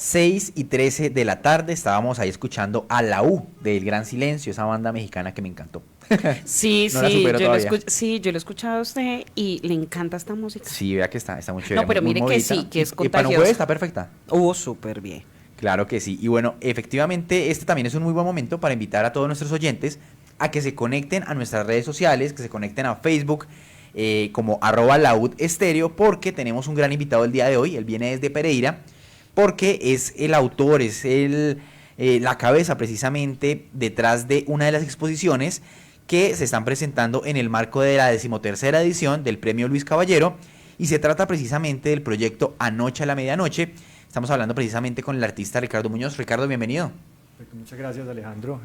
6:13 de la tarde, estábamos ahí escuchando a La U del Gran Silencio, esa banda mexicana que me encantó. Sí, No la sí, supero todavía. yo lo he escuchado a usted y le encanta esta música. Sí, vea que está muy chévere, No, pero muy mire que movidita. sí, que es Y para un jueves contagiosa. está perfecta. Súper bien. Claro que sí. Y bueno, efectivamente, este también es un muy buen momento para invitar a todos nuestros oyentes a que se conecten a nuestras redes sociales, que se conecten a Facebook como @laudestéreo, porque tenemos un gran invitado el día de hoy. Él viene desde Pereira, porque es el autor, es la cabeza precisamente detrás de una de las exposiciones que se están presentando en el marco de la 13ª edición del Premio Luis Caballero, y se trata precisamente del proyecto Anoche a la Medianoche. Estamos hablando precisamente con el artista Ricardo Muñoz. Ricardo, bienvenido. Muchas gracias, Alejandro.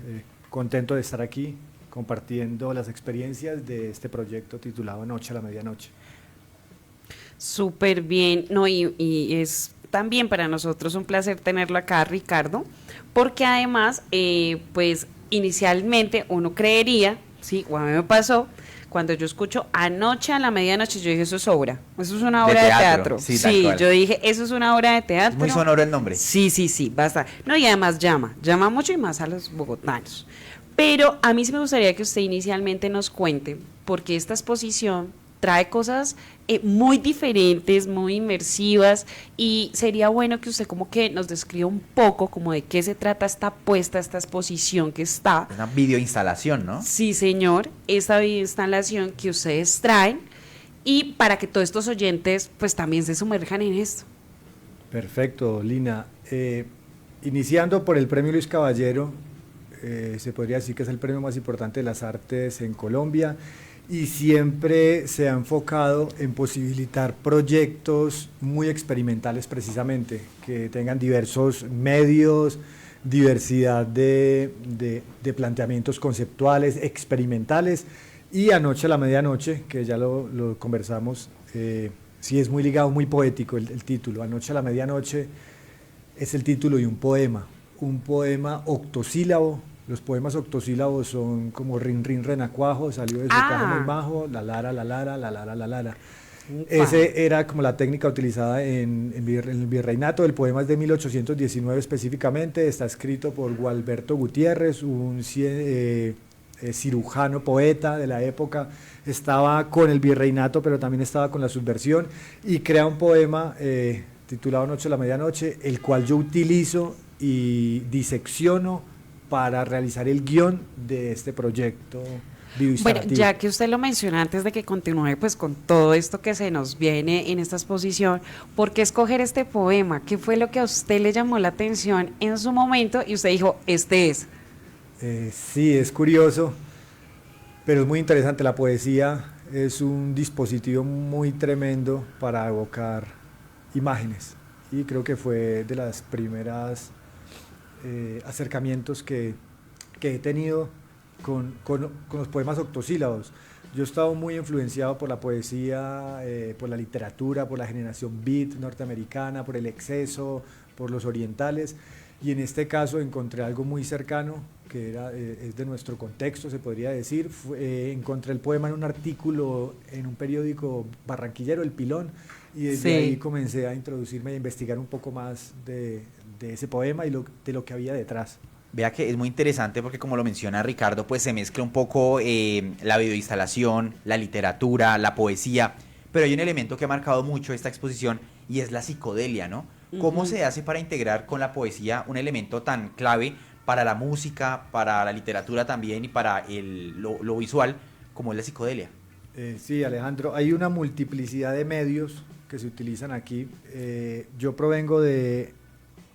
Contento de estar aquí compartiendo las experiencias de este proyecto titulado Anoche a la Medianoche. Súper bien. No, y es también para nosotros un placer tenerlo acá, Ricardo, porque además, pues inicialmente uno creería, sí, o a mí me pasó, cuando yo escucho Anoche a la Medianoche, yo dije, eso es obra, eso es una obra de teatro. Sí, tal cual. Yo dije, eso es una obra de teatro. Es muy sonoro el nombre. Sí, basta. No, y además llama mucho, y más a los bogotanos. Pero a mí sí me gustaría que usted inicialmente nos cuente, porque esta exposición trae cosas muy diferentes, muy inmersivas, y sería bueno que usted como que nos describa un poco como de qué se trata esta puesta, esta exposición que está. Una videoinstalación, ¿no? Sí, señor, esta videoinstalación que ustedes traen, y para que todos estos oyentes pues también se sumerjan en esto. Perfecto, Lina. Iniciando por el Premio Luis Caballero, se podría decir que es el premio más importante de las artes en Colombia, y siempre se ha enfocado en posibilitar proyectos muy experimentales precisamente, que tengan diversos medios, diversidad de planteamientos conceptuales, experimentales. Y Anoche a la Medianoche, que ya lo conversamos, sí es muy ligado, muy poético el título. Anoche a la Medianoche es el título de un poema octosílabo. Los poemas octosílabos son como rin, rin, renacuajo, salió de su caja muy majo, la lara, la lara, la lara, la lara. Ese era como la técnica utilizada en el virreinato. El poema es de 1819 específicamente, está escrito por Gualberto Gutiérrez, un cirujano, poeta de la época. Estaba con el virreinato, pero también estaba con la subversión, y crea un poema titulado Noche a la Medianoche, el cual yo utilizo y disecciono para realizar el guión de este proyecto videoinstalativo. Bueno, ya que usted lo menciona, antes de que continúe pues con todo esto que se nos viene en esta exposición, ¿por qué escoger este poema? ¿Qué fue lo que a usted le llamó la atención en su momento y usted dijo, este es? Sí, es curioso, pero es muy interesante. La poesía es un dispositivo muy tremendo para evocar imágenes, y creo que fue de las primeras acercamientos que he tenido con los poemas octosílabos. Yo he estado muy influenciado por la poesía, por la literatura, por la generación beat norteamericana, por el exceso, por los orientales, y en este caso encontré algo muy cercano que es de nuestro contexto, se podría decir. Encontré el poema en un artículo en un periódico barranquillero, El Pilón, y desde ahí comencé a introducirme y a investigar un poco más de ese poema y de lo que había detrás. Vea que es muy interesante porque, como lo menciona Ricardo, pues se mezcla un poco la videoinstalación, la literatura, la poesía, pero hay un elemento que ha marcado mucho esta exposición, y es la psicodelia, ¿no? ¿Cómo se hace para integrar con la poesía un elemento tan clave para la música, para la literatura también, y para lo visual, como es la psicodelia? Sí, Alejandro, hay una multiplicidad de medios que se utilizan aquí. Yo provengo de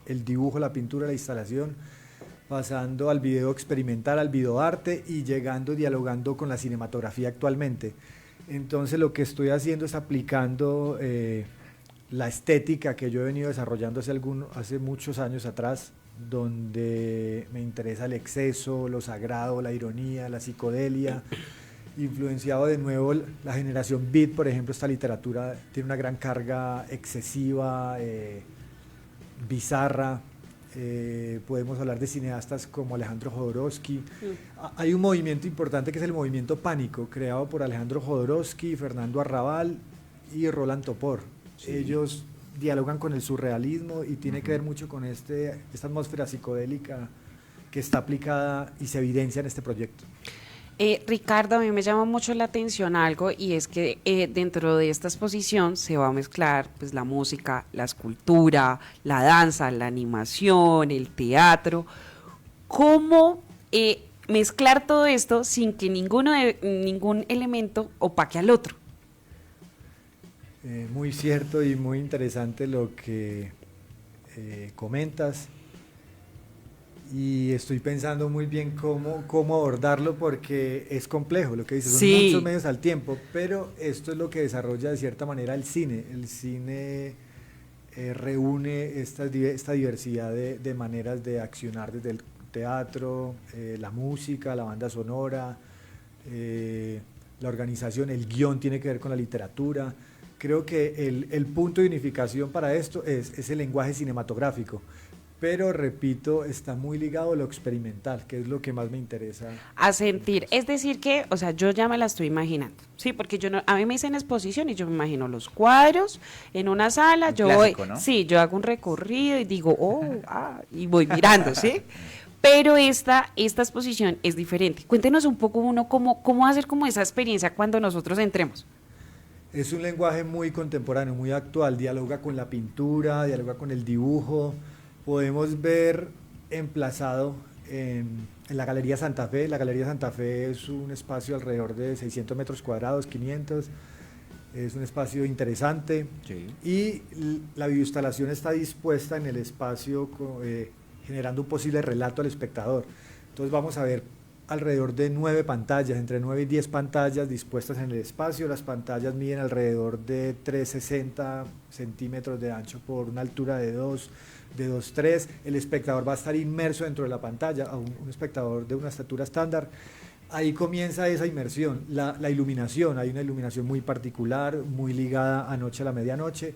el dibujo, la pintura, la instalación, pasando al video experimental, al videoarte, y llegando, dialogando con la cinematografía actualmente. Entonces lo que estoy haciendo es aplicando la estética que yo he venido desarrollando hace muchos años atrás, donde me interesa el exceso, lo sagrado, la ironía, la psicodelia, influenciado de nuevo la generación beat. Por ejemplo, esta literatura tiene una gran carga excesiva, bizarra. Podemos hablar de cineastas como Alejandro Jodorowsky. Hay un movimiento importante que es el movimiento Pánico, creado por Alejandro Jodorowsky, Fernando Arrabal y Roland Topor. Sí. Ellos dialogan con el surrealismo y tiene que ver mucho con esta atmósfera psicodélica que está aplicada y se evidencia en este proyecto. Ricardo, a mí me llama mucho la atención algo y es que dentro de esta exposición se va a mezclar pues la música, la escultura, la danza, la animación, el teatro. ¿Cómo mezclar todo esto sin que ningún elemento opaque al otro? Muy cierto y muy interesante lo que comentas. Y estoy pensando muy bien cómo abordarlo porque es complejo lo que dices, son muchos medios al tiempo, pero esto es lo que desarrolla de cierta manera el cine. El cine reúne esta diversidad de maneras de accionar desde el teatro, la música, la banda sonora, la organización, el guión tiene que ver con la literatura. Creo que el punto de unificación para esto es el lenguaje cinematográfico. Pero, repito, está muy ligado a lo experimental, que es lo que más me interesa. A sentir, es decir que, o sea, yo ya me la estoy imaginando, sí, porque a mí me dicen exposición y yo me imagino los cuadros en una sala, Un clásico, ¿no? sí, yo hago un recorrido y digo, y voy mirando, ¿sí? Pero esta exposición es diferente. Cuéntenos un poco cómo hacer como esa experiencia cuando nosotros entremos. Es un lenguaje muy contemporáneo, muy actual, dialoga con la pintura, dialoga con el dibujo. Podemos ver emplazado en la Galería Santa Fe. La Galería Santa Fe es un espacio alrededor de 600 metros cuadrados, 500. Es un espacio interesante. Sí. Y la videoinstalación está dispuesta en el espacio generando un posible relato al espectador. Entonces vamos a ver alrededor de 9 pantallas, entre 9 y 10 pantallas dispuestas en el espacio. Las pantallas miden alrededor de 360 centímetros de ancho por una altura de 2.3. El espectador va a estar inmerso dentro de la pantalla, un espectador de una estatura estándar. Ahí comienza esa inmersión. La iluminación, hay una iluminación muy particular, muy ligada a Noche a la Medianoche,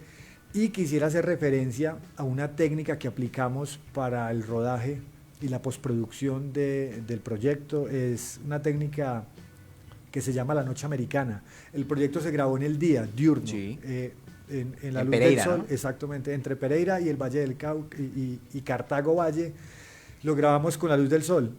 y quisiera hacer referencia a una técnica que aplicamos para el rodaje y la postproducción del proyecto. Es una técnica que se llama la Noche Americana. El proyecto se grabó en el día, diurno, sí. En la luz Pereira, del sol, ¿no? Exactamente, entre Pereira y el Valle del Cauca y Cartago Valle, lo grabamos con la luz del sol,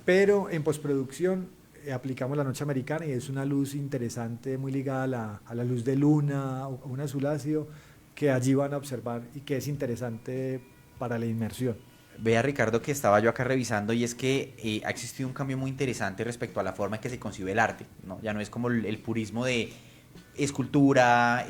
pero en postproducción aplicamos la Noche Americana y es una luz interesante, muy ligada a la luz de luna, a un azuláceo, que allí van a observar y que es interesante para la inmersión. Vea, Ricardo, que estaba yo acá revisando y es que ha existido un cambio muy interesante respecto a la forma en que se concibe el arte, ¿no? Ya no es como el purismo de escultura,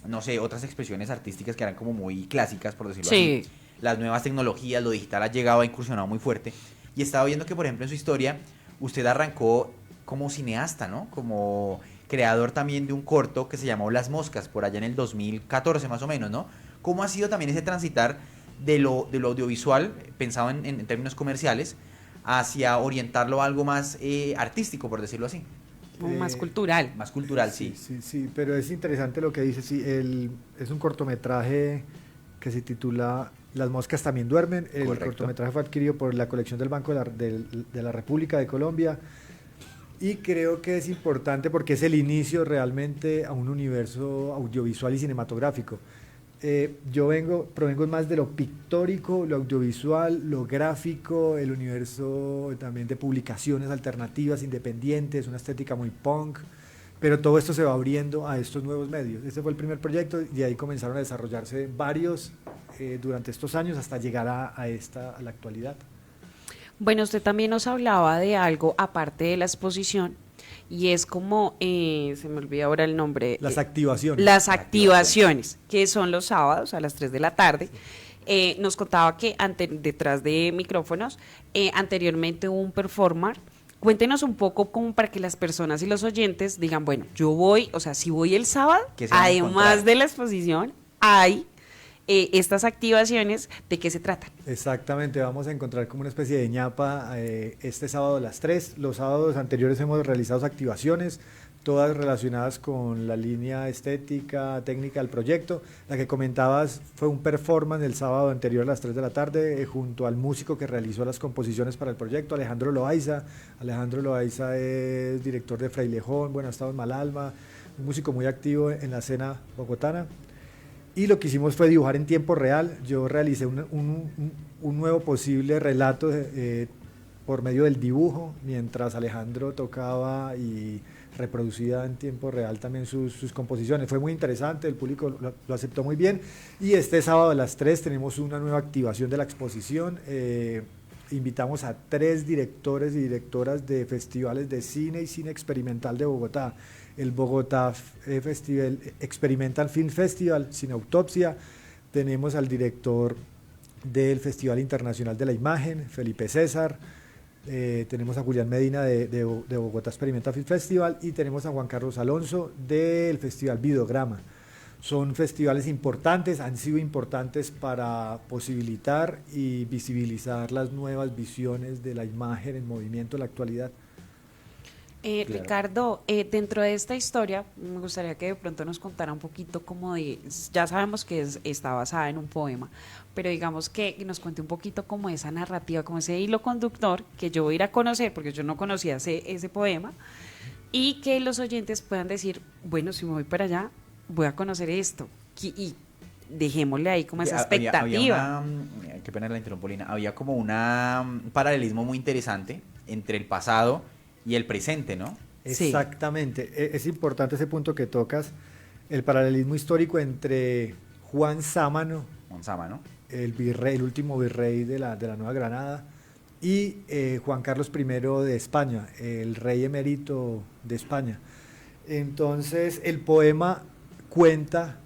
no sé, otras expresiones artísticas que eran como muy clásicas, por decirlo así. Las nuevas tecnologías, lo digital ha llegado, ha incursionado muy fuerte. Y estaba viendo que, por ejemplo, en su historia, usted arrancó como cineasta, ¿no? Como creador también de un corto que se llamó Las Moscas, por allá en el 2014 más o menos, ¿no? ¿Cómo ha sido también ese transitar de lo audiovisual, pensado en términos comerciales, hacia orientarlo a algo más artístico, por decirlo así? Más cultural. Más cultural, sí. Sí, pero es interesante lo que dice, sí, es un cortometraje que se titula Las Moscas También Duermen. El cortometraje fue adquirido por la colección del Banco de la República de Colombia y creo que es importante porque es el inicio realmente a un universo audiovisual y cinematográfico. Yo provengo más de lo pictórico, lo audiovisual, lo gráfico, el universo también de publicaciones alternativas, independientes, una estética muy punk, pero todo esto se va abriendo a estos nuevos medios. Este fue el primer proyecto y ahí comenzaron a desarrollarse varios durante estos años hasta llegar a la actualidad. Bueno, usted también nos hablaba de algo aparte de la exposición, y es como, se me olvida ahora el nombre. Las activaciones. Las activaciones, que son los sábados a las 3 de la tarde. Nos contaba que detrás de micrófonos, anteriormente hubo un performer. Cuéntenos un poco como para que las personas y los oyentes digan, bueno, yo voy, o sea, si voy el sábado, además de la exposición, hay estas activaciones, ¿de qué se tratan? Exactamente, vamos a encontrar como una especie de ñapa este sábado a las 3. Los sábados anteriores hemos realizado activaciones, todas relacionadas con la línea estética, técnica del proyecto. La que comentabas fue un performance el sábado anterior a las 3 de la tarde junto al músico que realizó las composiciones para el proyecto, Alejandro Loaiza. Alejandro Loaiza es director de Frailejón, bueno, ha estado en Malalma, un músico muy activo en la escena bogotana. y lo que hicimos fue dibujar en tiempo real. Yo realicé un nuevo posible relato por medio del dibujo, mientras Alejandro tocaba y reproducía en tiempo real también sus composiciones. Fue muy interesante, el público lo aceptó muy bien, y este sábado a las 3 tenemos una nueva activación de la exposición. Invitamos a 3 directores y directoras de festivales de cine y cine experimental de Bogotá: el Bogotá Experimental Film Festival, Cine Autopsia. Tenemos al director del Festival Internacional de la Imagen, Felipe César. Tenemos a Julián Medina de Bogotá Experimental Film Festival, y tenemos a Juan Carlos Alonso del Festival Videograma. Son festivales importantes, han sido importantes para posibilitar y visibilizar las nuevas visiones de la imagen en movimiento en la actualidad. Claro. Ricardo, dentro de esta historia, me gustaría que de pronto nos contara un poquito como de, ya sabemos que está basada en un poema, pero digamos que nos cuente un poquito como esa narrativa, como ese hilo conductor que yo voy a ir a conocer, porque yo no conocía ese poema, y que los oyentes puedan decir, bueno, si me voy para allá, voy a conocer esto, y dejémosle ahí como esa expectativa. Qué pena la interrumpo, Lina. Había como un paralelismo muy interesante entre el pasado y el presente, ¿no? Exactamente. Sí. Es importante ese punto que tocas, el paralelismo histórico entre Juan Sámano, el virrey, el último virrey de la Nueva Granada, y Juan Carlos I de España, el rey emérito de España. Entonces, el poema cuenta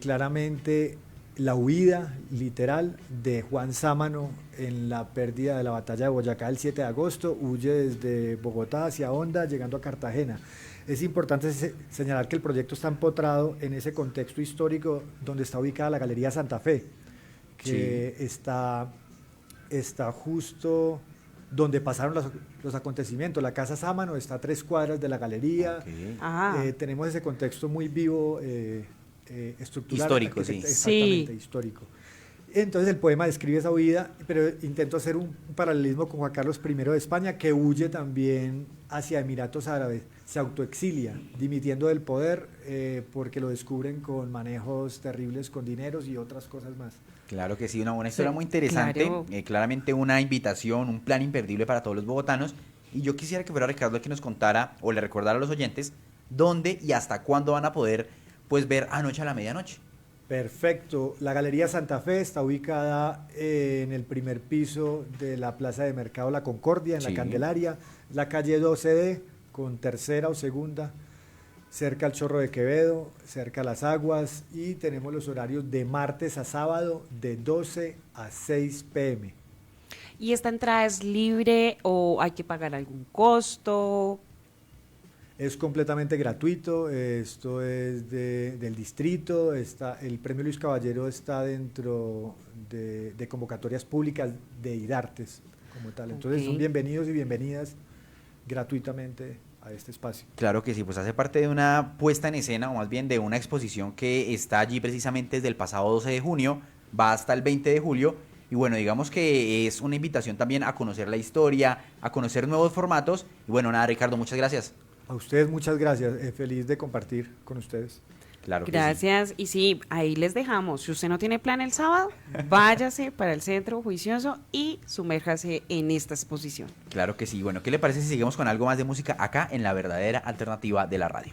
claramente la huida literal de Juan Sámano en la pérdida de la batalla de Boyacá el 7 de agosto, huye desde Bogotá hacia Honda, llegando a Cartagena. Es importante señalar que el proyecto está empotrado en ese contexto histórico donde está ubicada la Galería Santa Fe, que sí, está justo donde pasaron los acontecimientos. La Casa Sámano está a 3 cuadras de la galería. Okay. Tenemos ese contexto muy vivo, estructural. Histórico, sí. Exactamente, sí, histórico. Entonces el poema describe esa huida, pero intento hacer un paralelismo con Juan Carlos I de España, que huye también hacia Emiratos Árabes, se autoexilia, dimitiendo del poder porque lo descubren con manejos terribles con dineros y otras cosas más. Claro que sí, una buena historia, sí, muy interesante, claro. Claramente una invitación, un plan imperdible para todos los bogotanos, y yo quisiera que fuera Ricardo el que nos contara o le recordara a los oyentes dónde y hasta cuándo van a poder ver Anoche a la Medianoche. Perfecto. La Galería Santa Fe está ubicada en el primer piso de la Plaza de Mercado La Concordia, en, sí, la Candelaria, la calle 12D, con tercera o segunda, cerca al Chorro de Quevedo, cerca a Las Aguas, y tenemos los horarios de martes a sábado de 12 a 6 p.m. ¿Y esta entrada es libre o hay que pagar algún costo? Es completamente gratuito, esto es del distrito, el Premio Luis Caballero está dentro de convocatorias públicas de IDARTES como tal. Entonces, okay, son bienvenidos y bienvenidas gratuitamente a este espacio. Claro que sí, pues hace parte de una puesta en escena, o más bien de una exposición que está allí precisamente desde el pasado 12 de junio, va hasta el 20 de julio, y bueno, digamos que es una invitación también a conocer la historia, a conocer nuevos formatos, y bueno, nada, Ricardo, muchas gracias. A ustedes muchas gracias, feliz de compartir con ustedes. Claro que gracias, sí. Y sí, ahí les dejamos, si usted no tiene plan el sábado, váyase para el Centro Juicioso y sumérjase en esta exposición. Claro que sí, bueno, ¿qué le parece si seguimos con algo más de música acá en La Verdadera Alternativa de la Radio?